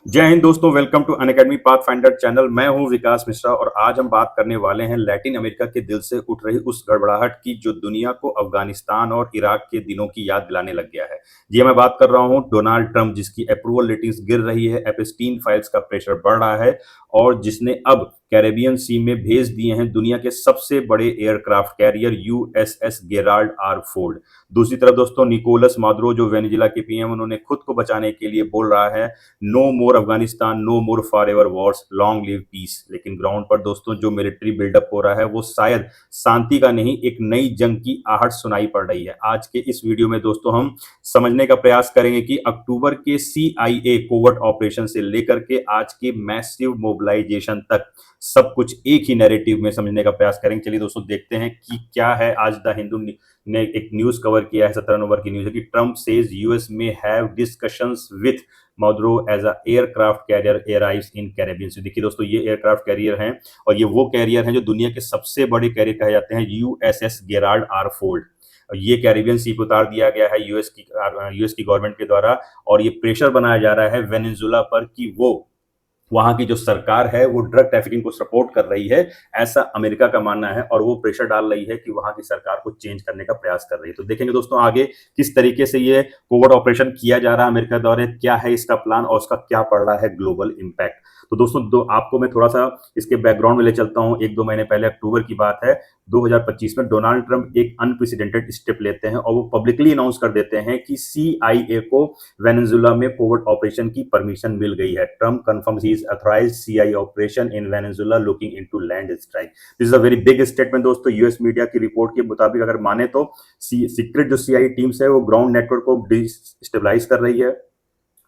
जय हिंद दोस्तों, welcome to Unacademy path finder channel. मैं हूं विकास मिश्रा और आज हम बात करने वाले हैं लैटिन अमेरिका के दिल से उठ रही उस गड़बड़ाहट की जो दुनिया को अफगानिस्तान और इराक के दिनों की याद दिलाने लग गया है। जी, मैं बात कर रहा हूं डोनाल्ड ट्रंप, जिसकी अप्रूवल रेटिंग्स गिर रही है, एपस्टीन फाइल्स का प्रेशर बढ़ रहा है और जिसने अब कैरेबियन सी में भेज दिए हैं दुनिया के सबसे बड़े aircraft carrier USS Gerald R Ford. दूसरी तरफ दोस्तों, निकोलस मादुरो जो वेनेजुला के पीएम, उन्होंने खुद को बचाने के लिए बोल रहा है no more Afghanistan, no more forever wars, long live peace. लेकिन ग्राउंड पर दोस्तों जो मिलिट्री बिल्डअप हो रहा है वो शायद शांति का नहीं, एक नई जंग की आहट सुनाई पड़ रही है। आज के इस वीडियो में दोस्तों हम समझने का प्रयास करेंगे कि अक्टूबर के सीआईए कोवर्ट ऑपरेशन से लेकर के आज के मैसिव मोबिलाइजेशन तक सब कुछ एक ही नैरेटिव में समझने का प्रयास करेंगे। चलिए दोस्तों देखते हैं कि क्या है। आज द हिंदू ने एक न्यूज कवर किया है, 17 नवंबर की न्यूज है कि Trump says US may have discussions with Maduro as a aircraft carrier arrives in Caribbean sea. देखिए दोस्तों, ये एयरक्राफ्ट कैरियर हैं और ये वो कैरियर हैं जो दुनिया के सबसे बड़े कैरियर कहे जाते हैं, यूएसएस गेराल्ड आर फोर्ड। ये कैरेबियन सी पे उतार दिया गया है यूएस की गवर्नमेंट के द्वारा और ये प्रेशर बनाया जा रहा है वेनेजुला पर कि वो वहां की जो सरकार है वो ड्रग ट्रैफिकिंग को सपोर्ट कर रही है, ऐसा अमेरिका का मानना है और वो प्रेशर डाल रही है कि वहां की सरकार को चेंज करने का प्रयास कर रही है। तो देखेंगे दोस्तों आगे किस तरीके से ये कोवर्ट ऑपरेशन किया जा रहा है अमेरिका द्वारा, क्या है इसका प्लान और उसका क्या पड़ रहा है ग्लोबल इंपैक्ट। तो दोस्तों आपको मैं थोड़ा सा इसके बैकग्राउंड में ले चलता हूं। एक दो महीने पहले अक्टूबर की बात है, 2025 में डोनाल्ड ट्रंप एक अनप्रेसिडेंटेड स्टेप लेते हैं और वो पब्लिकली अनाउंस कर देते हैं कि सीआईए को वेनेजुला में कोवर्ट ऑपरेशन की परमिशन मिल गई है। Trump confirms he is authorised CIA operation in Venezuela looking into land strike. This is a very big statement दोस्तों। यूएस मीडिया की रिपोर्ट के मुताबिक अगर माने तो सीक्रेट जो सीआईए टीम्स है वो ग्राउंड नेटवर्क को डिस्टेबलाइज कर रही है,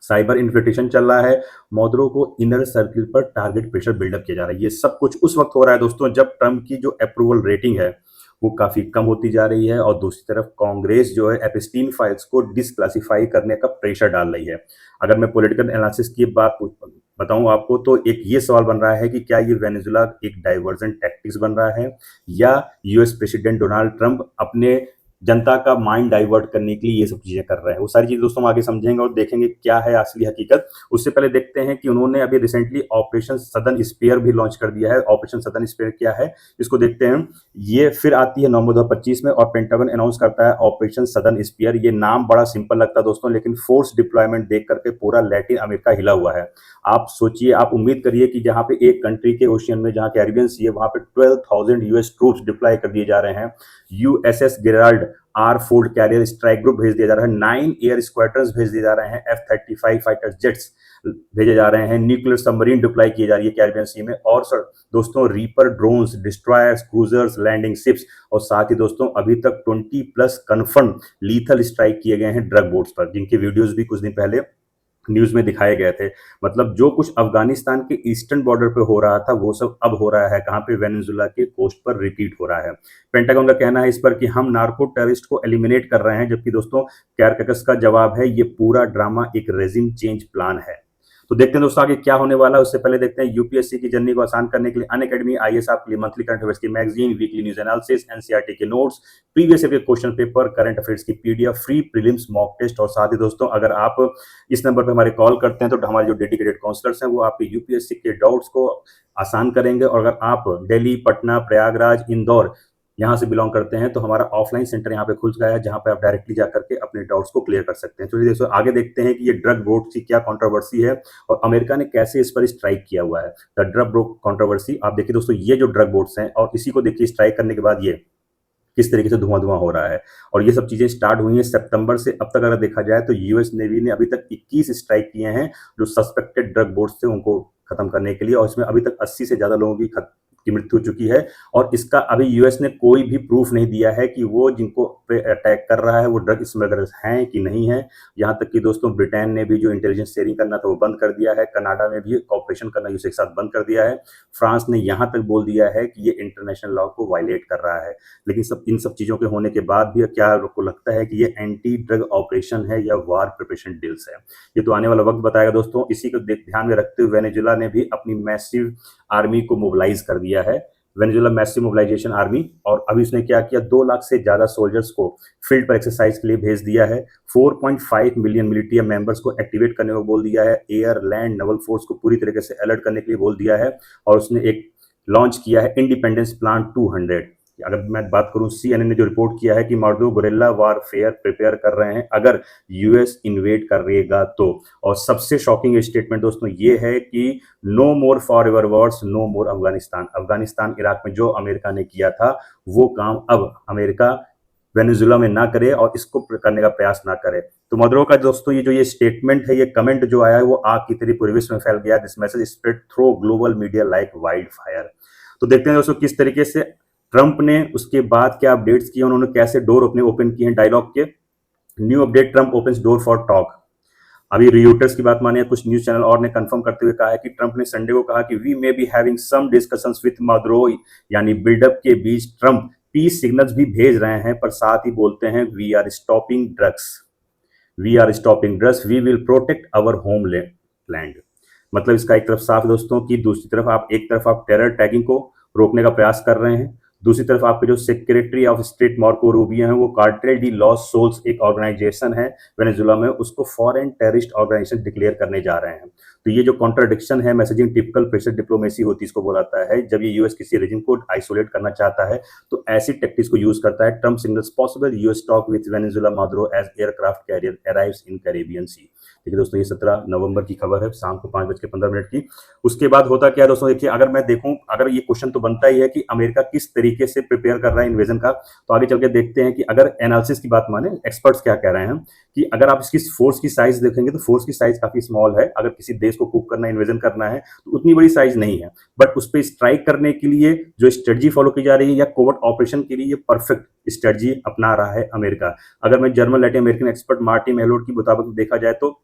साइबर इन्फिल्ट्रेशन चल रहा है, मॉडरों को इनर सर्किल पर टारगेट प्रेशर बिल्डअप किया जा रहा है। ये सब कुछ उस वक्त हो रहा है दोस्तों जब ट्रंप की जो अप्रूवल रेटिंग है वो काफी कम होती जा रही है और दूसरी तरफ कांग्रेस जो है एपस्टीन फाइल्स को डिसक्लासिफाई करने का प्रेशर डाल रही है। अगर मैं पॉलिटिकल एनालिसिस की बात बताऊं आपको तो एक ये सवाल बन रहा है कि क्या ये वेनेजुला एक डाइवर्जन टैक्टिक्स बन रहा है या यूएस प्रेसिडेंट डोनाल्ड ट्रंप अपने जनता का माइंड डाइवर्ट करने के लिए ये सब चीजें कर रहे हैं। वो सारी चीजें दोस्तों हम आगे समझेंगे और देखेंगे क्या है असली हकीकत। उससे पहले देखते हैं कि उन्होंने अभी रिसेंटली ऑपरेशन सदर्न स्पेयर भी लॉन्च कर दिया है। ऑपरेशन सदर्न स्पेयर क्या है इसको देखते हैं। ये फिर आती है नवंबर 2025 में और पेंटागन अनाउंस करता है ऑपरेशन सदर्न स्पेयर। ये नाम बड़ा सिंपल लगता है दोस्तों, लेकिन फोर्स डिप्लॉयमेंट देख करके पूरा लैटिन अमेरिका हिला हुआ है। आप सोचिए, आप उम्मीद करिए कि जहां पे एक कंट्री के ओशियन में जहां कैरिबियन सी है वहां पे 12,000 यूएस ट्रूप्स डिप्लॉय कर दिए जा रहे हैं। USS Gerald R Ford carrier strike group भेज दिया जा रहा है, 9 एयर स्क्वाड्रंस भेज दिए जा रहे हैं, F-35 फाइटर जेट्स भेजे जा रहे हैं, न्यूक्लियर सबमरीन डिप्लॉय की जा रही है कैरिबियन सी में और सर दोस्तों reaper drones, destroyers, cruisers, landing ships और साथ ही दोस्तों अभी तक 20+ कन्फर्म लीथल स्ट्राइक किए गए हैं ड्रग बोट्स पर, जिनके वीडियोस भी कुछ दिन पहले न्यूज में दिखाए गए थे। मतलब जो कुछ अफगानिस्तान के ईस्टर्न बॉर्डर पे हो रहा था वो सब अब हो रहा है कहां पे, वेनेजुला के कोस्ट पर रिपीट हो रहा है। पेंटागन का कहना है इस पर कि हम नार्को टेररिस्ट को एलिमिनेट कर रहे हैं, जबकि दोस्तों कैरकस का जवाब है ये पूरा ड्रामा एक रेजिम चेंज प्लान है। तो देखते हैं दोस्तों आगे क्या होने वाला है। उससे पहले देखते हैं यूपीएससी की जर्नी को आसान करने के लिए अनअकैडमी आईएएस आपके लिए मंथली करंट अफेयर्स की magazine, weekly news analysis, NCERT के नोट्स, प्रीवियस ईयर के क्वेश्चन पेपर, करंट अफेयर्स की PDF, free prelims mock test और साथ ही दोस्तों अगर आप इस नंबर पर हमारे कॉल करते हैं तो हमारे जो डेडिकेटेड काउंसलर्स हैं वो आपके यूपीएससी के डाउट्स को आसान करेंगे। और अगर आप दिल्ली, पटना, प्रयागराज, इंदौर यहाँ से बिलोंग करते हैं तो हमारा ऑफलाइन सेंटर यहाँ पे खुल गया है जहाँ पे आप डायरेक्टली जाकर के अपने डाउट्स को क्लियर कर सकते हैं। चलिए दोस्तों आगे देखते हैं कि ये ड्रग बोर्ड की क्या कंट्रोवर्सी है और अमेरिका ने कैसे इस पर स्ट्राइक किया हुआ है। द ड्रग बोर्ड कंट्रोवर्सी, आप देखिए दोस्तों ये जो ड्रग बोर्ड्स हैं और इसी को देखिए स्ट्राइक करने के बाद ये किस तरीके से धुआं हो रहा है। और ये सब चीजें स्टार्ट हुई हैं सितंबर से अब तक अगर देखा जाए तो यूएस नेवी ने अभी तक 21 स्ट्राइक किए हैं जो सस्पेक्टेड ड्रग बोर्ड थे उनको खत्म करने के लिए, और इसमें अभी तक 80 से ज्यादा लोगों की मृत्यु हो चुकी है। और इसका अभी यूएस ने कोई भी प्रूफ नहीं दिया है कि वो जिनको पे अटैक कर रहा है वो ड्रग स्मगलर्स हैं कि नहीं है। यहाँ तक कि दोस्तों ब्रिटेन ने भी जो इंटेलिजेंस शेयरिंग करना था वो बंद कर दिया है, कनाडा में भी कॉपरेशन करना यूएस के साथ बंद कर दिया है, फ्रांस ने यहाँ तक बोल दिया है कि ये इंटरनेशनल लॉ को वायलेट कर रहा है। लेकिन इन सब चीजों के होने के बाद भी क्या आपको लगता है कि ये एंटी ड्रग ऑपरेशन है या वार प्रिपरेशन डील्स है? ये तो आने वाला वक्त बताएगा दोस्तों। इसी को ध्यान में रखते हुए वेनेजुला ने भी अपनी मैसिव आर्मी को मोबिलाइज कर दिया है। वेनेजुएला मैसिव मोबिलाइजेशन आर्मी, और अभी उसने क्या किया, 2 लाख से ज़्यादा सोल्जर्स को फील्ड पर एक्सरसाइज के लिए भेज दिया है। 4.5 मिलियन मिलिट्री मेंबर्स को एक्टिवेट करने को बोल दिया है। एयर, लैंड, नवल फोर्स को पूरी तरीके से अलर्ट करने के लिए बोल दिया है। और उसने एक लॉन्च किया है इंडिपेंडेंस प्लान 200। अगर मैं बात करूं, सीएनएन ने जो रिपोर्ट किया है कि मर्दो गुरिल्ला वारफेयर प्रिपेयर कर रहे हैं अगर यूएस इन्वेड करेगा तो। और सबसे शॉकिंग स्टेटमेंट दोस्तों ये है कि no more forever wars, no more Afghanistan. Afghanistan Iraq में जो अमेरिका ने किया था वो काम अब अमेरिका वेनेजुएला में ना करे और इसको करने का प्रयास ना करे। तो मदुरो का दोस्तों ये जो ये स्टेटमेंट है, ये कमेंट जो आया है वो आग की तरह पूरे विश्व में फैल गया। This message spread through global media like wild fire. तो देखते हैं दोस्तों किस तरीके से ट्रंप ने उसके बाद क्या अपडेट्स किए, उन्होंने कैसे डोर अपने ओपन किए हैं डायलॉग के। New update, Trump opens door for talk. अभी रियूटर्स की बात माने, कुछ न्यूज चैनल और ने कंफर्म करते हुए कहा है कि ट्रंप ने संडे को कहा कि we may be having some discussions with Maduro, यानी बिल्डअप के बीच ट्रंप पीस सिग्नल्स भी भेज रहे हैं, पर साथ ही बोलते हैं we are stopping drugs, we are stopping drugs, we will protect our homeland. मतलब इसका एक तरफ साफ दोस्तों की, दूसरी तरफ आप एक तरफ आप टेरर टैगिंग को रोकने का प्रयास कर रहे हैं, दूसरी तरफ आपके जो secretary of state Marco Rubio हैं वो कार्टेल डी लॉस सोल्स एक ऑर्गेनाइजेशन है वेनेजुएला में, उसको फॉरेन टेररिस्ट ऑर्गेनाइजेशन डिक्लेयर करने जा रहे हैं। तो ये जो कॉन्ट्राडिक्शन है, मैसेजिंग टिपिकल प्रेशर डिप्लोमेसी होती है, इसको बोलाता है। जब ये यूएस किसी रीजन को आइसोलेट करना चाहता है तो ऐसी टैक्टिक्स को यूज करता है। Trump signals possible US talk with Venezuela Maduro as aircraft carrier arrives in Caribbean sea. देखिए दोस्तों, ये 17 नवंबर की खबर है, शाम को 5:15 की। उसके बाद होता क्या है दोस्तों, देखिए अगर मैं देखूं, अगर ये क्वेश्चन तो बनता ही है कि अमेरिका किस तरीके से प्रिपेयर कर रहा है इन्वेजन का, तो आगे चल के देखते हैं कि अगर एनालिसिस की बात माने, एक्सपर्ट्स क्या कह रहे हैं कि अगर आप इसकी फोर्स की साइज देखेंगे तो फोर्स की साइज काफी स्मॉल है। अगर किसी देश को कुक करना, इन्वेजन करना है तो उतनी बड़ी साइज नहीं है, बट उस पर स्ट्राइक करने के लिए जो स्ट्रेटजी फॉलो की जा रही है या कोवर्ट ऑपरेशन के लिए ये परफेक्ट स्ट्रेटजी अपना रहा है अमेरिका। अगर मैं German Latin American expert Martin Mehlod की मुताबिक देखा जाए तो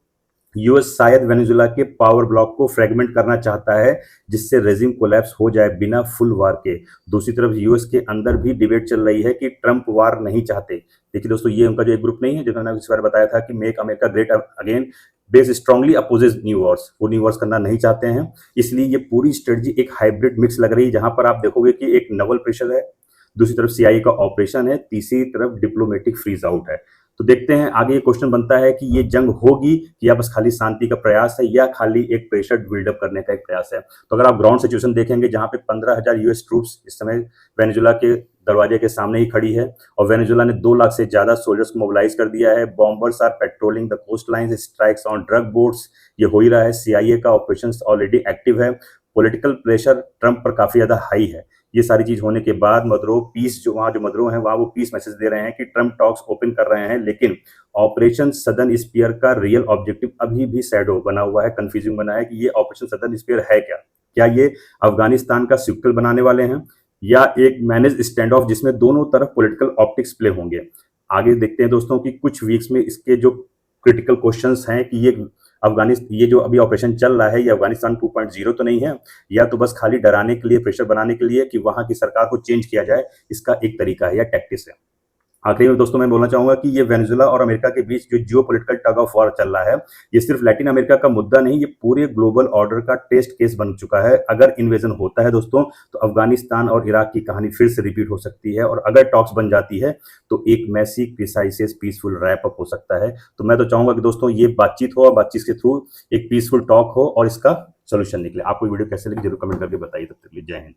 यूएस शायद वेनेजुएला के पावर ब्लॉक को फ्रेगमेंट करना चाहता है जिससे रेजिम कोलैप्स हो जाए बिना फुल वार के। दूसरी तरफ यूएस के अंदर भी डिबेट चल रही है कि ट्रंप वार नहीं चाहते। देखिए दोस्तों, ये उनका जो एक ग्रुप नहीं है जिन्होंने इस बार बताया था कि make America great again, base strongly opposes new Wars, वो न्यू वॉर्स करना नहीं चाहते हैं। इसलिए ये पूरी स्ट्रेटजी एक हाइब्रिड मिक्स लग रही है, जहां पर आप देखोगे कि एक नवल प्रेशर है, दूसरी तरफ सीआईए का ऑपरेशन है, तीसरी तरफ डिप्लोमेटिक फ्रीज आउट है। तो देखते हैं आगे ये क्वेश्चन बनता है कि ये जंग होगी या बस खाली शांति का प्रयास है या खाली एक प्रेशर बिल्डअप करने का एक प्रयास है। तो अगर आप ग्राउंड सिचुएशन देखेंगे जहां पे 15,000 यूएस ट्रूप्स इस समय वेनेजुएला के दरवाजे के सामने ही खड़ी है और वेनेजुएला ने 2 लाख से ज्यादा सोल्जर्स को मोबिलाइज कर दिया है। Bombers are patrolling the coast line, strikes on drug boats, ये हो ही रहा है। सीआईए का ऑपरेशन ऑलरेडी एक्टिव है। पॉलिटिकल प्रेशर ट्रंप पर काफी ज्यादा हाई है। ये सारी चीज होने के बाद मदुरो पीस, जो वहां जो मदुरो है वहां वो पीस मैसेज दे रहे हैं कि ट्रंप टॉक्स ओपन कर रहे हैं, लेकिन ऑपरेशन सदर्न स्पीयर का रियल ऑब्जेक्टिव अभी भी शैडो बना हुआ है, कंफ्यूजिंग बना है कि ये ऑपरेशन सदर्न स्पीयर है क्या। क्या ये अफगानिस्तान का सिक्वल बनाने वाले हैं या एक मैनेज स्टैंड ऑफ जिसमें दोनों तरफ पॉलिटिकल ऑप्टिक्स प्ले होंगे। आगे देखते हैं दोस्तों कि कुछ वीक्स में इसके जो क्रिटिकल क्वेश्चंस हैं कि ये जो अभी ऑपरेशन चल रहा है ये अफगानिस्तान 2.0 तो नहीं है, या तो बस खाली डराने के लिए, प्रेशर बनाने के लिए कि वहां की सरकार को चेंज किया जाए, इसका एक तरीका है या टैक्टिस है। आखिरी में दोस्तों मैं बोलना चाहूंगा कि ये वेनेजुएला और अमेरिका के बीच जो जियोपॉलिटिकल टग ऑफ वॉर चल रहा है, ये सिर्फ लैटिन अमेरिका का मुद्दा नहीं, ये पूरे ग्लोबल ऑर्डर का टेस्ट केस बन चुका है। अगर इन्वेजन होता है दोस्तों तो अफगानिस्तान और इराक की कहानी फिर से रिपीट हो सकती है, और अगर टॉक्स बन जाती है तो एक मैसी प्रिसाइसिस पीसफुल रैप अप हो सकता है। तो मैं तो चाहूंगा कि दोस्तों ये बातचीत हो और बातचीत के थ्रू एक पीसफुल टॉक हो और इसका सोल्यूशन निकले। आपको वीडियो कैसे लगी जरूर कमेंट करके बताइए। तब तक के लिए जय हिंद।